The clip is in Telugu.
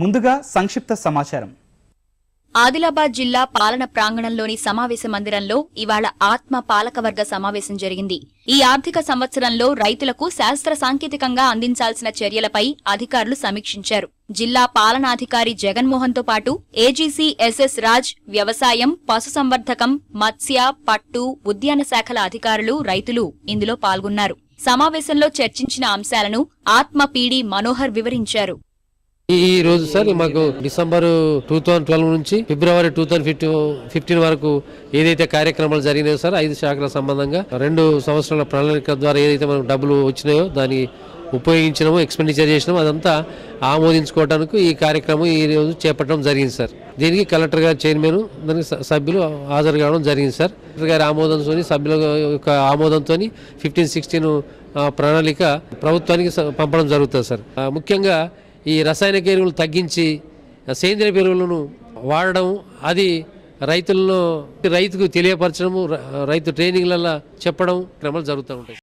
ముందుగా సంక్షిప్త సమాచారం. ఆదిలాబాద్ జిల్లా పాలన ప్రాంగణంలోని సమావేశ మందిరంలో ఇవాళ ఆత్మ పాలకవర్గ సమావేశం జరిగింది. ఈ ఆర్థిక సంవత్సరంలో రైతులకు శాస్త్ర సాంకేతికంగా అందించాల్సిన చర్యలపై అధికారులు సమీక్షించారు. జిల్లా పాలనాధికారి జగన్మోహన్తో పాటు ఏజీసీ ఎస్ఎస్ రాజ్, వ్యవసాయం, పశుసంవర్ధకం, మత్స్య, పట్టు, ఉద్యాన శాఖల అధికారులు, రైతులు ఇందులో పాల్గొన్నారు. సమావేశంలో చర్చించిన అంశాలను ఆత్మ పీడీ మనోహర్ వివరించారు. ఈ రోజు సార్ మాకు డిసెంబర్ 2012 నుంచి ఫిబ్రవరి 2015 వరకు ఏదైతే కార్యక్రమాలు జరిగినాయో సార్ 5 శాఖల సంబంధంగా 2 సంవత్సరాల ప్రణాళిక ద్వారా ఏదైతే మనకు డబ్బులు వచ్చినాయో దాన్ని ఉపయోగించినామో, ఎక్స్పెండిచర్ చేసినామో అదంతా ఆమోదించుకోవడానికి ఈ కార్యక్రమం ఈ రోజు చేపట్టడం జరిగింది సార్. దీనికి కలెక్టర్ గారి చైర్మన్, దానికి సభ్యులు హాజరు కావడం జరిగింది సార్. కలెక్టర్ గారి ఆమోదంతో, సభ్యుల యొక్క ఆమోదంతో 15-16 ప్రణాళిక ప్రభుత్వానికి పంపడం జరుగుతుంది సార్. ముఖ్యంగా ఈ రసాయనిక ఎరువులు తగ్గించి సేంద్రియ ఎరువులను వాడడం, అది రైతుకు తెలియపరచడము, రైతు ట్రైనింగ్లలో చెప్పడం క్రమాలు జరుగుతూ ఉంటాయి.